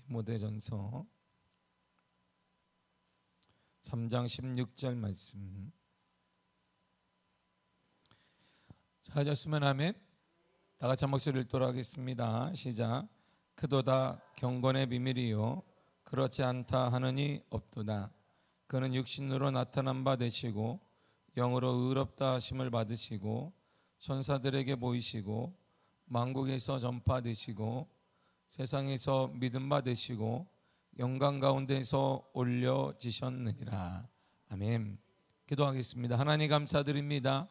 디모데전서 3장 16절 말씀 찾았으면 하면 다 같이 한 목소리를 읽도록하겠습니다. 시작. 크도다 경건의 비밀이요 그렇지 않다 하느니 없도다. 그는 육신으로 나타난 바 되시고 영으로 의롭다 하심을 받으시고 천사들에게 보이시고 만국에서 전파되시고 세상에서 믿음 받으시고 영광 가운데서 올려지셨느니라. 아멘. 기도하겠습니다. 하나님 감사드립니다.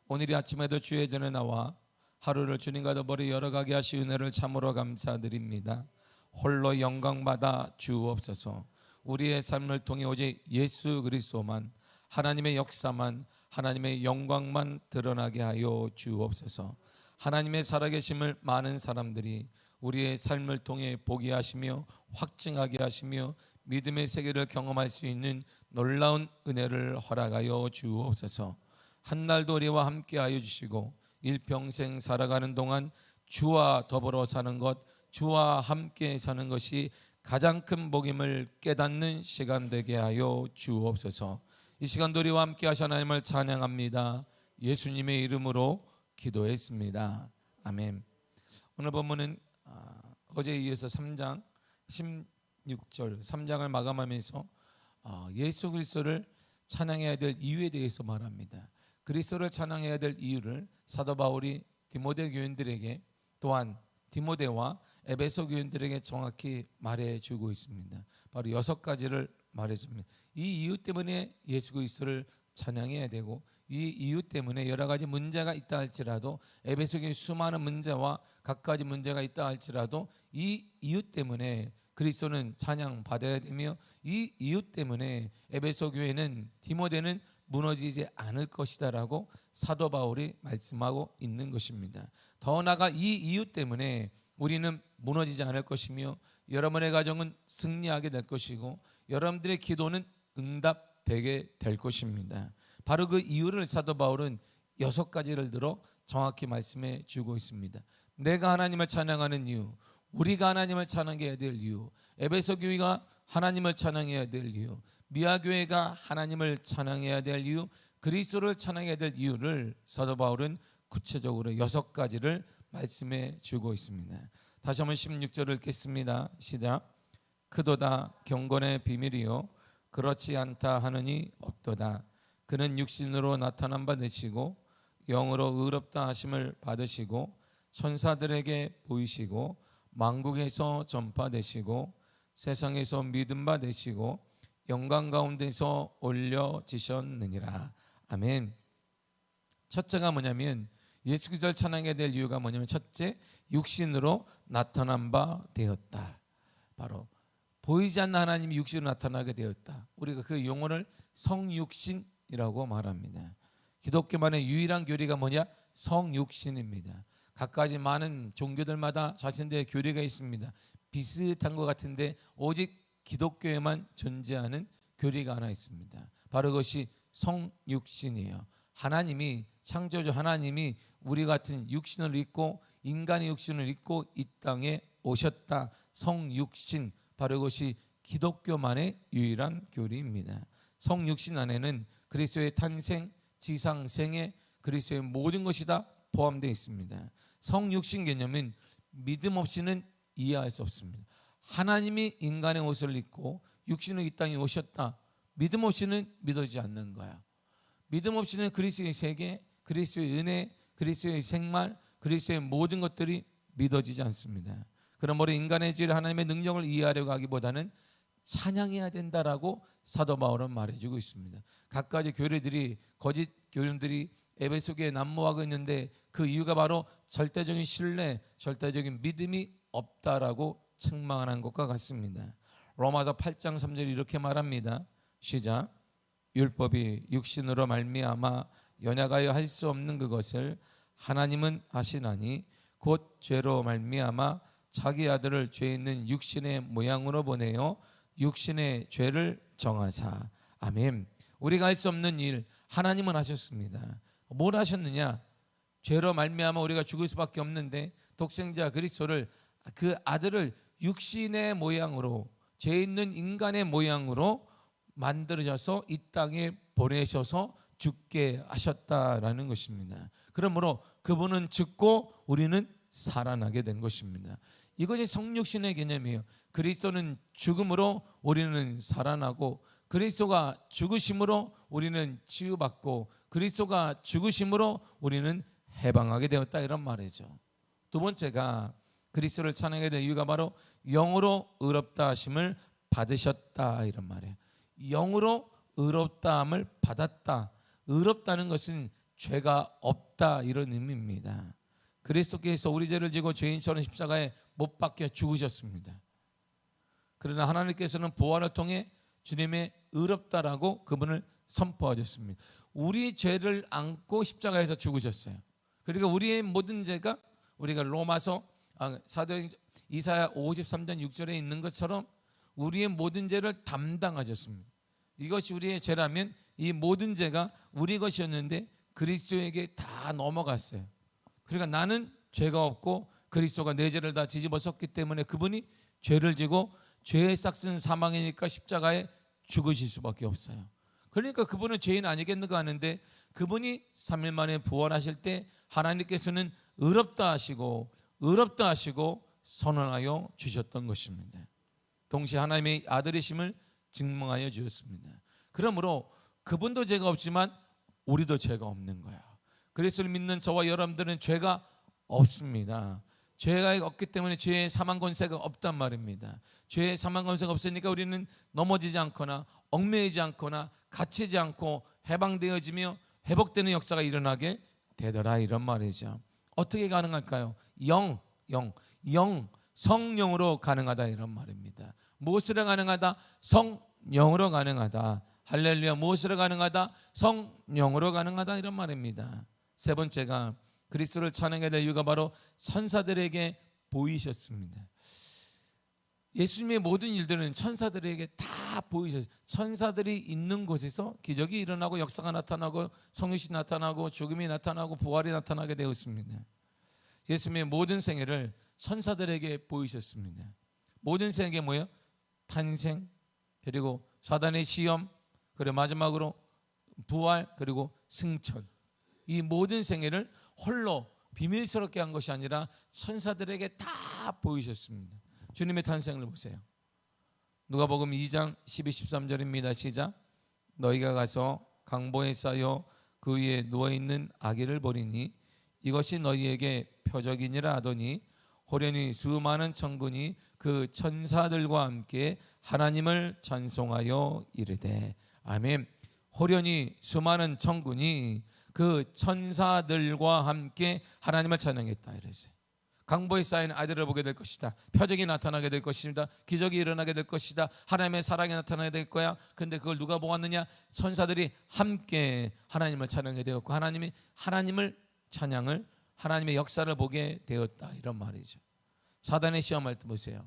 오늘 이 아침에도 주의 전에 나와 하루를 주님과 더불어 열어가게 하시 은혜를 참으로 감사드립니다. 홀로 영광받아 주옵소서. 우리의 삶을 통해 오직 예수 그리스도만, 하나님의 역사만, 하나님의 영광만 드러나게 하여 주옵소서. 하나님의 살아계심을 많은 사람들이 우리의 삶을 통해 보게 하시며 확증하게 하시며 믿음의 세계를 경험할 수 있는 놀라운 은혜를 허락하여 주옵소서. 한날도 우리와 함께하여 주시고 일평생 살아가는 동안 주와 더불어 사는 것, 주와 함께 사는 것이 가장 큰 복임을 깨닫는 시간 되게 하여 주옵소서. 이 시간도 우리와 함께 하신 하나님을 찬양합니다. 예수님의 이름으로 기도했습니다. 아멘. 오늘 본문은 어제에 이어서 3장 16절 3장을 마감하면서 예수 그리스도를 찬양해야 될 이유에 대해서 말합니다. 그리스도를 찬양해야 될 이유를 사도 바울이 디모데 교인들에게 또한 디모데와 에베소 교인들에게 정확히 말해주고 있습니다. 바로 6가지를 말해줍니다. 이 이유 때문에 예수 그리스도를 찬양해야 되고 이 이유 때문에 여러 가지 문제가 있다 할지라도 에베소 교회 수많은 문제와 각가지 문제가 있다 할지라도 이 이유 때문에 그리스도는 찬양받아야 되며 이 이유 때문에 에베소 교회는 디모데는 무너지지 않을 것이다라고 사도 바울이 말씀하고 있는 것입니다. 더 나아가 이 이유 때문에 우리는 무너지지 않을 것이며 여러분의 가정은 승리하게 될 것이고 여러분들의 기도는 응답되게 될 것입니다. 바로 그 이유를 사도 바울은 6가지를 들어 정확히 말씀해 주고 있습니다. 내가 하나님을 찬양하는 이유, 우리가 하나님을 찬양해야 될 이유, 에베소 교회가 하나님을 찬양해야 될 이유, 미아 교회가 하나님을 찬양해야 될 이유, 그리스도를 찬양해야 될 이유를 사도 바울은 구체적으로 6가지를 말씀해 주고 있습니다. 다시 한번 16절을 읽겠습니다. 시작. 크도다 경건의 비밀이요 그렇지 않다 하느니 없도다. 그는 육신으로 나타난 바 되시고 영으로 의롭다 하심을 받으시고 천사들에게 보이시고 만국에서 전파되시고 세상에서 믿음 바 되시고 영광 가운데서 올려지셨느니라. 아멘. 첫째가 뭐냐면 예수 그리스도를 찬양해야 될 이유가 뭐냐면 첫째, 육신으로 나타난 바 되었다. 바로 보이지 않는 하나님이 육신으로 나타나게 되었다. 우리가 그 용어를 성육신이라고 말합니다. 기독교만의 유일한 교리가 뭐냐? 성육신입니다. 각가지 많은 종교들마다 자신들의 교리가 있습니다. 비슷한 것 같은데 오직 기독교에만 존재하는 교리가 하나 있습니다. 바로 그것이 성육신이에요. 하나님이 창조주 하나님이 우리 같은 육신을 입고 인간의 육신을 입고 이 땅에 오셨다. 성육신, 바로 그것이 기독교만의 유일한 교리입니다. 성육신 안에는 그리스도의 탄생, 지상생애, 그리스도의 모든 것이 다 포함되어 있습니다. 성육신 개념은 믿음 없이는 이해할 수 없습니다. 하나님이 인간의 옷을 입고 육신으로 이 땅에 오셨다. 믿음 없이는 믿어지지 않는 거야. 믿음 없이는 그리스도의 세계, 그리스도의 은혜, 그리스도의 생말, 그리스도의 모든 것들이 믿어지지 않습니다. 그러므로 인간의 질 하나님의 능력을 이해하려고 하기보다는 찬양해야 된다라고 사도 바울은 말해주고 있습니다. 각가지 교리들이 거짓 교리들이 에베소 교회에 난무하고 있는데 그 이유가 바로 절대적인 신뢰, 절대적인 믿음이 없다라고 책망하는 것과 같습니다. 로마서 8장 3절이 이렇게 말합니다. 시작. 율법이 육신으로 말미암아 연약하여 할 수 없는 그것을 하나님은 하시나니 곧 죄로 말미암아 자기 아들을 죄 있는 육신의 모양으로 보내어 육신의 죄를 정하사. 아멘. 우리가 할 수 없는 일 하나님은 하셨습니다. 뭘 하셨느냐? 죄로 말미암아 우리가 죽을 수밖에 없는데 독생자 그리스도를 그 아들을 육신의 모양으로, 죄 있는 인간의 모양으로 만들어져서 이 땅에 보내셔서 죽게 하셨다라는 것입니다. 그러므로 그분은 죽고 우리는 살아나게 된 것입니다. 이것이 성육신의 개념이에요. 그리스도는 죽음으로 우리는 살아나고, 그리스도가 죽으심으로 우리는 치유받고, 그리스도가 죽으심으로 우리는 해방하게 되었다, 이런 말이죠. 두 번째가 그리스도를 찬양하게 될 이유가 바로 영으로 의롭다 하심을 받으셨다, 이런 말이에요. 영으로 의롭다함을 받았다. 의롭다는 것은 죄가 없다, 이런 의미입니다. 그리스도께서 우리 죄를 지고 죄인처럼 십자가에 못 박혀 죽으셨습니다. 그러나 하나님께서는 부활을 통해 주님의 의롭다라고 그분을 선포하셨습니다. 우리 죄를 안고 십자가에서 죽으셨어요. 그러니까 우리의 모든 죄가, 우리가 로마서 사도행 이사야 53장 6절에 있는 것처럼 우리의 모든 죄를 담당하셨습니다. 이것이 우리의 죄라면 이 모든 죄가 우리 것이었는데 그리스도에게 다 넘어갔어요. 그러니까 나는 죄가 없고 그리스도가 내 죄를 다 뒤집어 썼기 때문에 그분이 죄를 지고 죄의 싹슨 사망이니까 십자가에 죽으실 수밖에 없어요. 그러니까 그분은 죄인 아니겠는가 하는데, 그분이 3일 만에 부활하실 때 하나님께서는 의롭다 하시고 선언하여 주셨던 것입니다. 동시에 하나님의 아들이심을 증명하여 주셨습니다. 그러므로 그분도 죄가 없지만 우리도 죄가 없는 거예요. 그리스도를 믿는 저와 여러분들은 죄가 없습니다. 죄가 없기 때문에 죄의 사망 권세가 없단 말입니다. 죄의 사망 권세가 없으니까 우리는 넘어지지 않거나 얽매이지 않거나 갇히지 않고 해방되어지며 회복되는 역사가 일어나게 되더라, 이런 말이죠. 어떻게 가능할까요? 성령으로 가능하다, 이런 말입니다. 무엇으로 가능하다? 성령으로 가능하다. 할렐루야. 무엇으로 가능하다? 성령으로 가능하다, 이런 말입니다. 세 번째가 그리스도를 찬양해야 될 이유가 바로 천사들에게 보이셨습니다. 예수님의 모든 일들은 천사들에게 다 보이셨어요. 천사들이 있는 곳에서 기적이 일어나고 역사가 나타나고 성육신이 나타나고 죽음이 나타나고 부활이 나타나게 되었습니다. 예수님의 모든 생애를 천사들에게 보이셨습니다. 모든 생애가 뭐예요? 탄생, 그리고 사단의 시험, 그리고 마지막으로 부활, 그리고 승천. 이 모든 생애를 홀로 비밀스럽게 한 것이 아니라 천사들에게 다 보이셨습니다. 주님의 탄생을 보세요. 누가복음 2장 12, 13절입니다. 시작. 너희가 가서 강보에 쌓여 그 위에 누워있는 아기를 보리니 이것이 너희에게 표적이니라 하더니 호련히 수많은 천군이 그 천사들과 함께 하나님을 찬송하여 이르되. 아멘. 호련히 수많은 천군이 그 천사들과 함께 하나님을 찬양했다, 이랬어요. 강보에 쌓인 아이들을 보게 될 것이다. 표적이 나타나게 될 것입니다. 기적이 일어나게 될 것이다. 하나님의 사랑이 나타나게 될 거야. 그런데 그걸 누가 보았느냐? 천사들이 함께 하나님을 찬양하게 되었고, 하나님이 하나님을 찬양을, 하나님의 역사를 보게 되었다, 이런 말이죠. 사단의 시험할 때 보세요.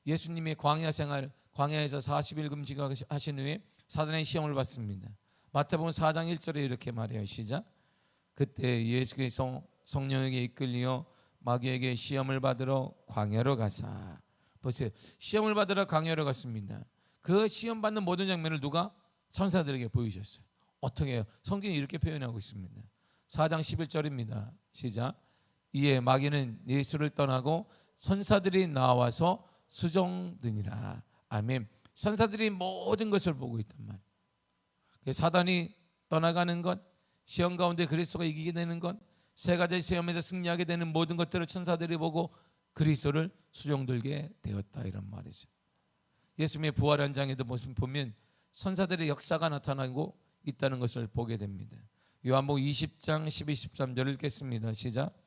예수님이 광야 생활, 광야에서 40일 금식하신 후에 사단의 시험을 받습니다. 마태복음 4장 1절에 이렇게 말해요. 시작. 그때 예수께서 성령에게 이끌리어 마귀에게 시험을 받으러 광야로 가사. 보세요. 시험을 받으러 광야로 갔습니다. 그 시험 받는 모든 장면을 누가? 천사들에게 보이셨어요. 어떻게 해요? 성경이 이렇게 표현하고 있습니다. 4장 11절입니다. 시작. 이에 마귀는 예수를 떠나고 천사들이 나와서 수종드니라. 아멘. 천사들이 모든 것을 보고 있단 말이에요. 사단이 떠나가는 것, 시험 가운데 그리스도가 이기게 되는 것, 세 가지 시험에서 승리하게 되는 모든 것들을 천사들이 보고 그리스도를 수종들게 되었다, 이런 말이죠. 예수님의 부활 현장에도 모습 보면 천사들의 역사가 나타나고 있다는 것을 보게 됩니다. 요한복음 20장 12, 13절을 읽겠습니다. 시작.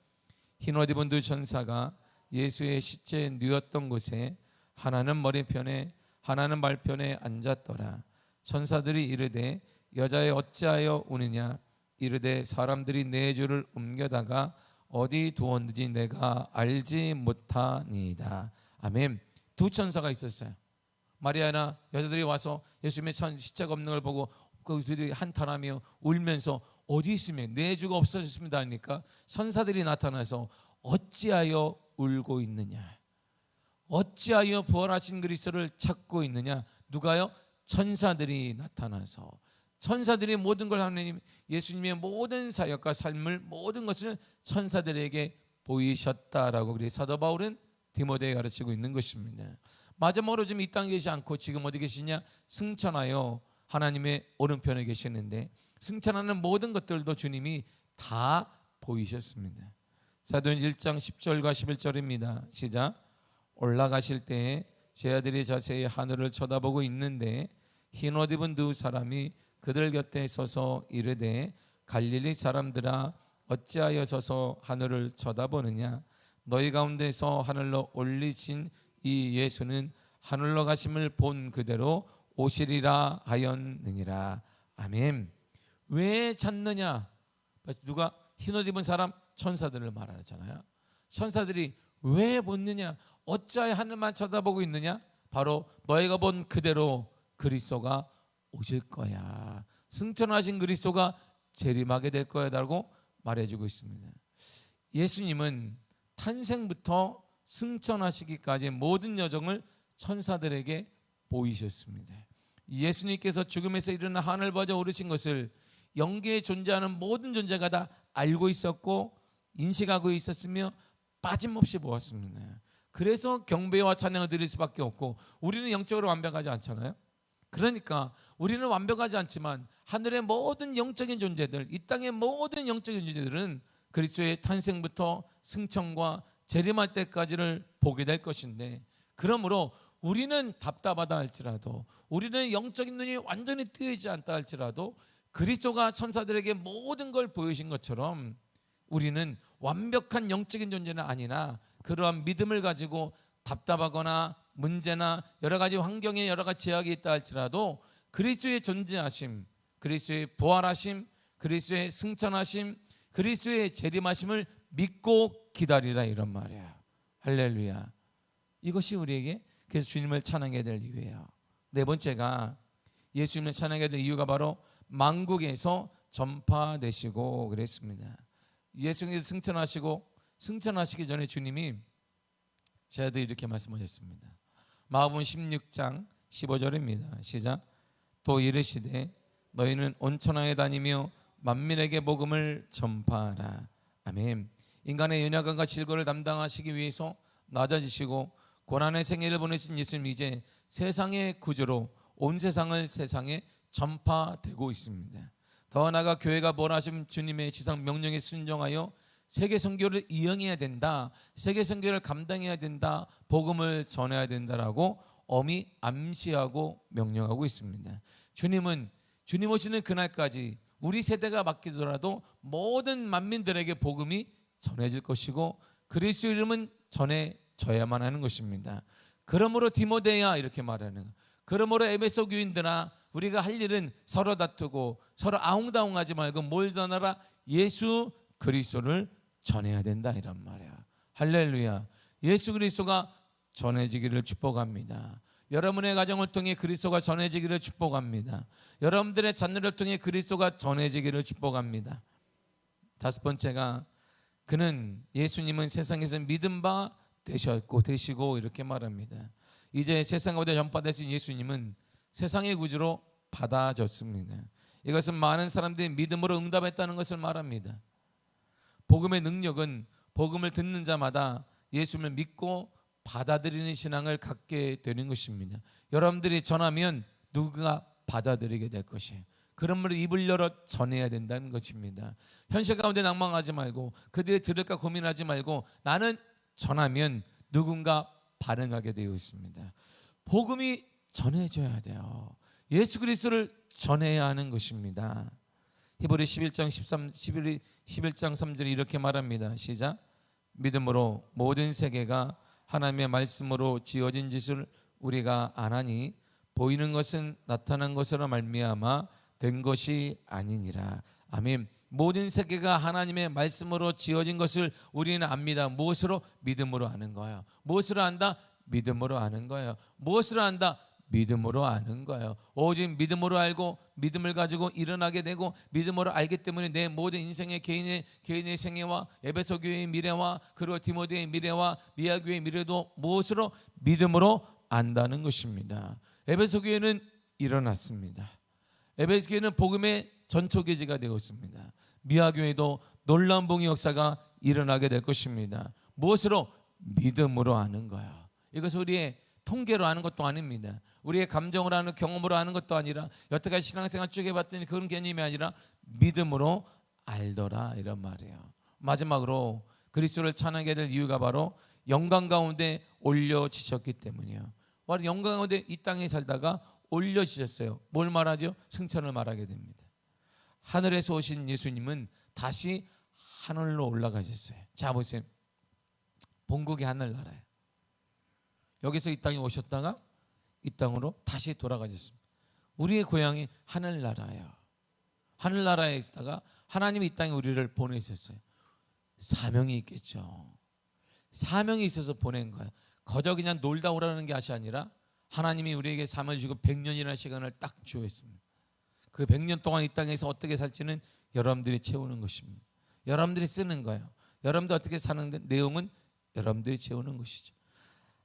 흰옷 입은 두 천사가 예수의 시체에 누웠던 곳에 하나는 머리편에 하나는 발편에 앉았더라. 천사들이 이르되 여자여 어찌하여 우느냐? 이르되 사람들이 내 주를 옮겨다가 어디 두었는지 내가 알지 못하니이다. 아멘. 두 천사가 있었어요. 마리아나 여자들이 와서 예수님의 시체가 없는 걸 보고 그들이 한탄하며 울면서 어디 있으면 내 주가 없어졌습니다 하니까 천사들이 나타나서 어찌하여 울고 있느냐? 어찌하여 부활하신 그리스도를 찾고 있느냐? 누가요? 천사들이 나타나서, 천사들이 모든 걸 하나님, 예수님의 모든 사역과 삶을, 모든 것을 천사들에게 보이셨다라고 우리 사도 바울은 디모데에 가르치고 있는 것입니다. 마지막으로 지금 이 땅에 계시지 않고 지금 어디 계시냐? 승천하여 하나님의 오른편에 계시는데, 승천하는 모든 것들도 주님이 다 보이셨습니다. 사도행 1장 10절과 11절입니다. 시작. 올라가실 때에 제 아들이 자세히 하늘을 쳐다보고 있는데 흰 옷 입은 두 사람이 그들 곁에 서서 이르되 갈릴리 사람들아 어찌하여 서서 하늘을 쳐다보느냐? 너희 가운데서 하늘로 올리신 이 예수는 하늘로 가심을 본 그대로 오시리라 하였느니라. 아멘. 왜 찾느냐? 누가 흰 옷 입은 사람? 천사들을 말하잖아요. 천사들이 왜 보느냐? 어찌하여 하늘만 쳐다보고 있느냐? 바로 너희가 본 그대로 그리스도가 오실 거야. 승천하신 그리스도가 재림하게 될 거야라고 말해주고 있습니다. 예수님은 탄생부터 승천하시기까지 모든 여정을 천사들에게 보이셨습니다. 예수님께서 죽음에서 일어나 하늘 보좌 오르신 것을 영계에 존재하는 모든 존재가 다 알고 있었고 인식하고 있었으며 빠짐없이 보았습니다. 그래서 경배와 찬양을 드릴 수밖에 없고, 우리는 영적으로 완벽하지 않잖아요. 그러니까 우리는 완벽하지 않지만 하늘의 모든 영적인 존재들, 이 땅의 모든 영적인 존재들은 그리스도의 탄생부터 승천과 재림할 때까지를 보게 될 것인데, 그러므로 우리는 답답하다 할지라도, 우리는 영적인 눈이 완전히 뜨이지 않다 할지라도 그리스도가 천사들에게 모든 걸 보이신 것처럼 우리는 완벽한 영적인 존재는 아니나 그러한 믿음을 가지고 답답하거나 문제나 여러 가지 환경에 여러 가지 제약이 있다 할지라도 그리스도의 존재하심, 그리스도의 부활하심, 그리스도의 승천하심, 그리스도의 재림하심을 믿고 기다리라, 이런 말이야. 할렐루야. 이것이 우리에게 그래서 주님을 찬양해야 될 이유예요. 네 번째가 예수님을 찬양해야 될 이유가 바로 만국에서 전파되시고 그랬습니다. 예수님께서 승천하시기 전에 주님이 제 아들이 이렇게 말씀하셨습니다. 마가복음 16장 15절입니다. 시작. 또 이르시되 너희는 온 천하에 다니며 만민에게 복음을 전파하라. 아멘. 인간의 연약함과 질고를 담당하시기 위해서 낮아지시고 고난의 생애를 보내신 예수님, 이제 세상의 구주로 온 세상에 전파되고 있습니다. 더 나아가 교회가 원하신 주님의 지상 명령에 순종하여 세계 선교를 이행해야 된다, 세계 선교를 감당해야 된다, 복음을 전해야 된다라고 엄히 암시하고 명령하고 있습니다. 주님은 주님 오시는 그날까지 우리 세대가 바뀌더라도 모든 만민들에게 복음이 전해질 것이고 그리스도 이름은 전해져야만 하는 것입니다. 그러므로 디모데야 이렇게 말하는, 그러므로 에베소 교인들아, 우리가 할 일은 서로 다투고 서로 아웅다웅하지 말고 뭘 전하라? 예수 그리스도를 전해야 된다, 이란 말이야. 할렐루야. 예수 그리스도가 전해지기를 축복합니다. 여러분의 가정을 통해 그리스도가 전해지기를 축복합니다. 여러분들의 자녀를 통해 그리스도가 전해지기를 축복합니다. 다섯 번째가 예수님은 세상에서 믿음 바 되시고 이렇게 말합니다. 이제 세상 가운데 전파되신 예수님은 세상의 구주로 받아졌습니다. 이것은 많은 사람들이 믿음으로 응답했다는 것을 말합니다. 복음의 능력은 복음을 듣는 자마다 예수님을 믿고 받아들이는 신앙을 갖게 되는 것입니다. 여러분들이 전하면 누가 받아들이게 될 것이에요. 그러므로 입을 열어 전해야 된다는 것입니다. 현실 가운데 낭망하지 말고 그들이 들을까 고민하지 말고 나는 전하면 누군가 반응하게 되어 있습니다. 복음이 전해져야 돼요. 예수 그리스도를 전해야 하는 것입니다. 히브리 11장 3절에 이렇게 말합니다. 시작. 믿음으로 모든 세계가 하나님의 말씀으로 지어진 짓을 우리가 아나니 보이는 것은 나타난 것으로 말미암아 된 것이 아니니라. 아멘. 모든 세계가 하나님의 말씀으로 지어진 것을 우리는 압니다. 무엇으로? 믿음으로 아는 거예요. 무엇으로 안다? 믿음으로 아는 거예요. 무엇으로 안다? 믿음으로 아는 거예요. 오직 믿음으로 알고 믿음을 가지고 일어나게 되고 믿음으로 알기 때문에 내 모든 인생의 개인의 생애와 에베소 교회의 미래와 그리고 디모데의 미래와 미아 교회의 미래도 무엇으로 믿음으로 안다는 것입니다. 에베소 교회는 일어났습니다. 에베소 교회는 복음의 전초기지가 되었습니다. 미아 교회도 놀라운 복음의 역사가 일어나게 될 것입니다. 무엇으로? 믿음으로 아는 거예요. 이것은 우리의 통계로 아는 것도 아닙니다. 우리의 감정으로 아는, 경험으로 아는 것도 아니라 여태까지 신앙생활 쭉 해봤더니 그런 개념이 아니라 믿음으로 알더라, 이런 말이에요. 마지막으로 그리스도를 찬양하게 될 이유가 바로 영광 가운데 올려지셨기 때문이에요. 바로 영광 가운데 이 땅에 살다가 올려지셨어요. 뭘 말하죠? 승천을 말하게 됩니다. 하늘에서 오신 예수님은 다시 하늘로 올라가셨어요. 자, 보세요. 본국이 하늘나라예요. 여기서 이 땅에 오셨다가 이 땅으로 다시 돌아가셨습니다. 우리의 고향이 하늘나라예요. 하늘나라에 있다가 하나님이 이 땅에 우리를 보내셨어요. 사명이 있겠죠. 사명이 있어서 보낸 거예요. 거저 그냥 놀다 오라는 것이 아니라 하나님이 우리에게 사명을 주고 100년이라는 시간을 딱 주었습니다. 그 100년 동안 이 땅에서 어떻게 살지는 여러분들이 채우는 것입니다. 여러분들이 쓰는 거예요. 여러분들 어떻게 사는 내용은 여러분들이 채우는 것이죠.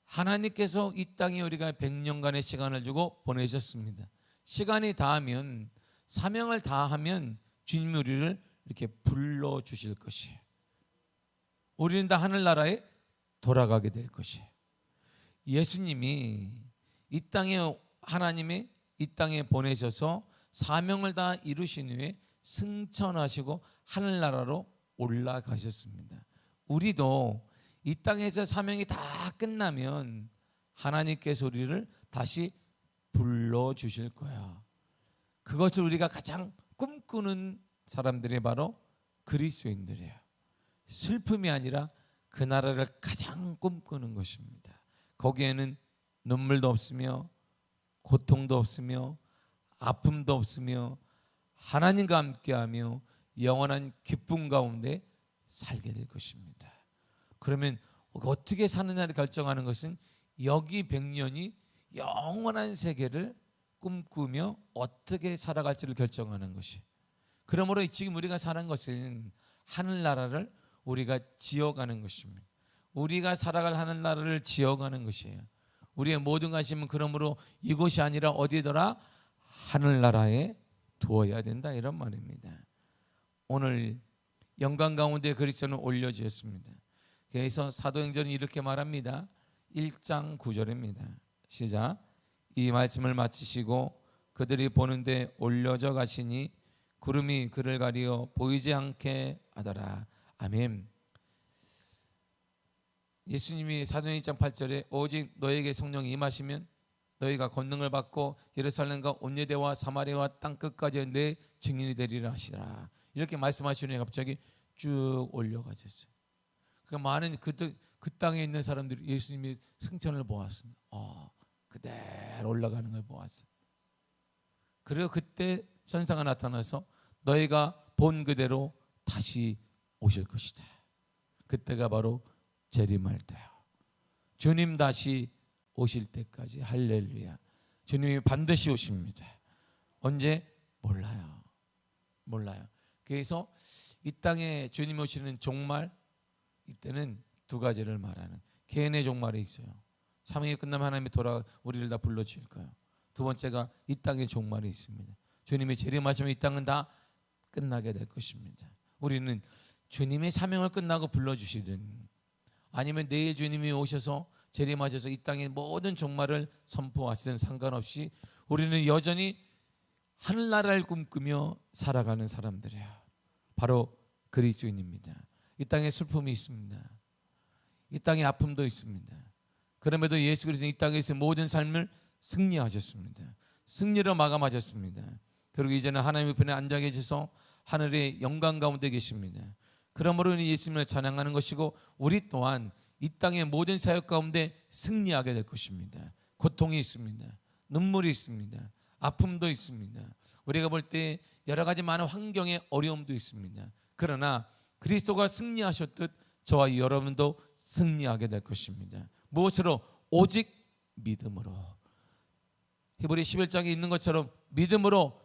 하나님께서 이 땅에 우리가 100년간의 시간을 주고 보내셨습니다. 시간이 다하면, 사명을 다하면 주님이 우리를 이렇게 불러주실 것이에요. 우리는 다 하늘나라에 돌아가게 될 것이에요. 예수님이 이 땅에, 하나님이 이 땅에 보내셔서 사명을 다 이루신 후에 승천하시고 하늘나라로 올라가셨습니다. 우리도 이 땅에서 사명이 다 끝나면 하나님께서 우리를 다시 불러주실 거야. 그것을 우리가 가장 꿈꾸는 사람들이 바로 그리스도인들이에요. 슬픔이 아니라 그 나라를 가장 꿈꾸는 것입니다. 거기에는 눈물도 없으며 고통도 없으며 아픔도 없으며 하나님과 함께하며 영원한 기쁨 가운데 살게 될 것입니다. 그러면 어떻게 사느냐를 결정하는 것은 여기 100년이 영원한 세계를 꿈꾸며 어떻게 살아갈지를 결정하는 것이. 그러므로 지금 우리가 사는 것은 하늘나라를 우리가 지어가는 것입니다. 우리가 살아갈 하늘나라를 지어가는 것이에요. 우리의 모든 관심은 그러므로 이곳이 아니라 어디더라? 하늘나라에 두어야 된다, 이런 말입니다. 오늘 영광 가운데 그리스도는 올려주셨습니다. 그래서 사도행전이 이렇게 말합니다. 1장 9절입니다. 시작. 이 말씀을 마치시고 그들이 보는데 올려져 가시니 구름이 그를 가리어 보이지 않게 하더라. 아멘. 예수님이 사도행전 1장 8절에 오직 너에게 성령이 임하시면 너희가 권능을 받고 예루살렘과 온 유대와 사마리아와 땅 끝까지 내 증인이 되리라 하시더라. 이렇게 말씀하시니 갑자기 쭉 올려가셨어요. 그러니까 많은 그 땅에 있는 사람들이 예수님이 승천을 보았습니다. 그대로 올라가는 걸 보았어요. 그리고 그때 선사가 나타나서 너희가 본 그대로 다시 오실 것이다. 그때가 바로 재림할 때요. 주님 다시 오실 때까지. 할렐루야. 주님이 반드시 오십니다. 언제? 몰라요. 그래서 이 땅에 주님 오시는 종말, 이때는 두 가지를 말하는 개인의 종말이 있어요. 사명이 끝나면 하나님이 우리를 다 불러주실 거예요. 두 번째가 이 땅의 종말이 있습니다. 주님이 재림하시면 이 땅은 다 끝나게 될 것입니다. 우리는 주님의 사명을 끝나고 불러주시든 아니면 내일 주님이 오셔서 재림하셔서 이 땅의 모든 종말을 선포하시든 상관없이 우리는 여전히 하늘나라를 꿈꾸며 살아가는 사람들이에요. 바로 그리스도인입니다. 이 땅에 슬픔이 있습니다. 이 땅에 아픔도 있습니다. 그럼에도 예수 그리스도는 이 땅에서 모든 삶을 승리하셨습니다. 승리로 마감하셨습니다. 그리고 이제는 하나님의 편에 앉아 계셔서 하늘의 영광 가운데 계십니다. 그러므로 예수님을 찬양하는 것이고 우리 또한 이 땅의 모든 사역 가운데 승리하게 될 것입니다. 고통이 있습니다. 눈물이 있습니다. 아픔도 있습니다. 우리가 볼 때 여러 가지 많은 환경의 어려움도 있습니다. 그러나 그리스도가 승리하셨듯 저와 여러분도 승리하게 될 것입니다. 무엇으로? 오직 믿음으로. 히브리 11장에 있는 것처럼 믿음으로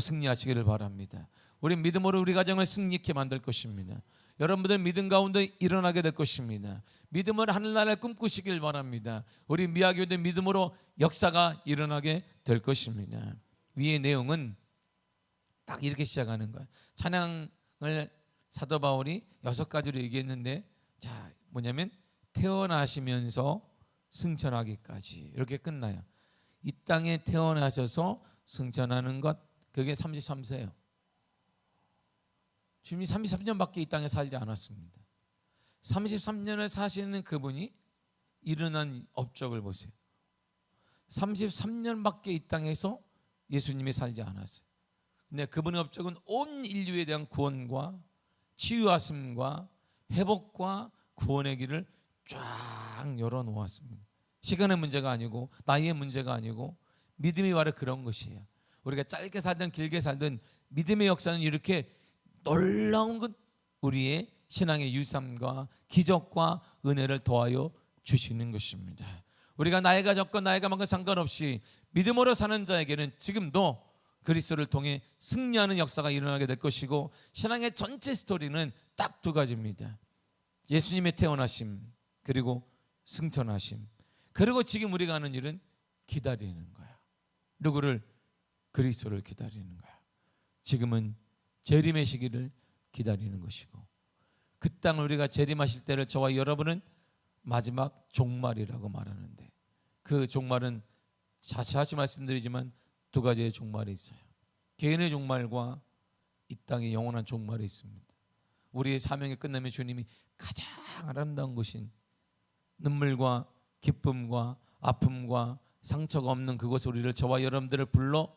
승리하시기를 바랍니다. 우리 믿음으로 우리 가정을 승리케 만들 것입니다. 여러분들 믿음 가운데 일어나게 될 것입니다. 믿음으로 하늘나라를 꿈꾸시길 바랍니다. 우리 미아교회도 믿음으로 역사가 일어나게 될 것입니다. 위의 내용은 딱 이렇게 시작하는 거예요. 찬양을 사도 바울이 6가지로 얘기했는데, 자, 뭐냐면 태어나시면서 승천하기까지 이렇게 끝나요. 이 땅에 태어나셔서 승천하는 것, 그게 33세예요. 주님이 33년밖에 이 땅에 살지 않았습니다. 33년을 사시는 그분이 일어난 업적을 보세요. 33년밖에 이 땅에서 예수님이 살지 않았어요. 근데 그분의 업적은 온 인류에 대한 구원과 치유하심과 회복과 구원의 길을 쫙 열어놓았습니다. 시간의 문제가 아니고 나이의 문제가 아니고 믿음이 바로 그런 것이에요. 우리가 짧게 살든 길게 살든 믿음의 역사는 이렇게 놀라운 것, 우리의 신앙의 유산과 기적과 은혜를 더하여 주시는 것입니다. 우리가 나이가 적건 나이가 많건 상관없이 믿음으로 사는 자에게는 지금도 그리스도를 통해 승리하는 역사가 일어나게 될 것이고, 신앙의 전체 스토리는 딱 2가지입니다. 예수님의 태어나심, 그리고 승천하심, 그리고 지금 우리가 하는 일은 기다리는 거야. 누구를? 그리스도를 기다리는 거야. 지금은 재림의 시기를 기다리는 것이고, 그 땅을 우리가 재림하실 때를 저와 여러분은 마지막 종말이라고 말하는데, 그 종말은 자세히 말씀드리지만 2가지의 종말이 있어요. 개인의 종말과 이 땅의 영원한 종말이 있습니다. 우리의 사명이 끝나면 주님이 가장 아름다운 것인 눈물과 기쁨과 아픔과 상처가 없는 그곳에 우리를, 저와 여러분들을 불러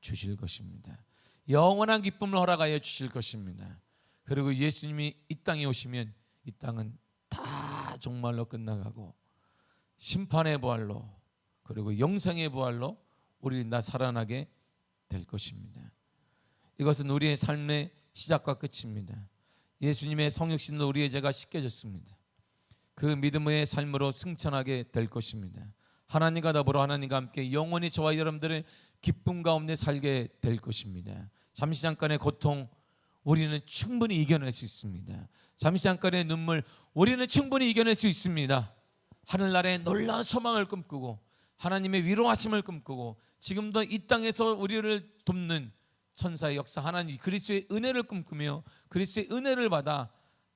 주실 것입니다. 영원한 기쁨을 허락하여 주실 것입니다. 그리고 예수님이 이 땅에 오시면 이 땅은 다 종말로 끝나가고 심판의 부활로, 그리고 영생의 부활로 우리는 다 살아나게 될 것입니다. 이것은 우리의 삶의 시작과 끝입니다. 예수님의 성육신으로 우리의 죄가 씻겨졌습니다. 그 믿음의 삶으로 승천하게 될 것입니다. 하나님과 더불어 하나님과 함께 영원히 저와 여러분들의 기쁨 가운데 살게 될 것입니다. 잠시 잠깐의 고통 우리는 충분히 이겨낼 수 있습니다. 잠시 잠깐의 눈물 우리는 충분히 이겨낼 수 있습니다. 하늘나라의 놀라운 소망을 꿈꾸고 하나님의 위로하심을 꿈꾸고 지금도 이 땅에서 우리를 돕는 천사의 역사, 하나님 그리스도의 은혜를 꿈꾸며 그리스도의 은혜를 받아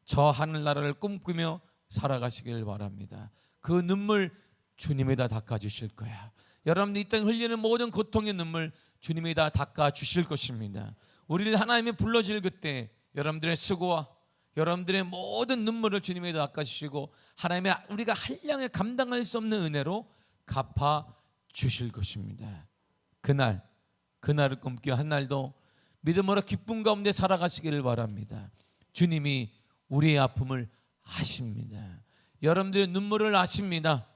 저 하늘나라를 꿈꾸며 살아가시길 바랍니다. 그 눈물 주님이 다 닦아주실 거야. 여러분들 이 땅에 흘리는 모든 고통의 눈물 주님이 다 닦아주실 것입니다. 우리를 하나님이 불러줄 그때 여러분들의 수고와 여러분들의 모든 눈물을 주님이 다 닦아주시고 하나님의 우리가 한량에 감당할 수 없는 은혜로 갚아주실 것입니다. 그날을 꿈겨 한 날도 믿음으로 기쁨 가운데 살아가시기를 바랍니다. 주님이 우리의 아픔을 아십니다. 여러분들의 눈물을 아십니다.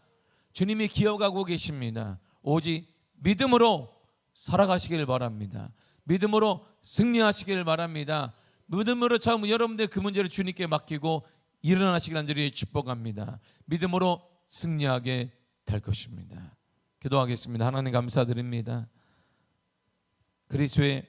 주님이 기억하고 계십니다. 오직 믿음으로 살아가시기를 바랍니다. 믿음으로 승리하시기를 바랍니다. 믿음으로 처음 여러분들 그 문제를 주님께 맡기고 일어나시길 간절히 축복합니다. 믿음으로 승리하게 될 것입니다. 기도하겠습니다. 하나님 감사드립니다. 그리스도의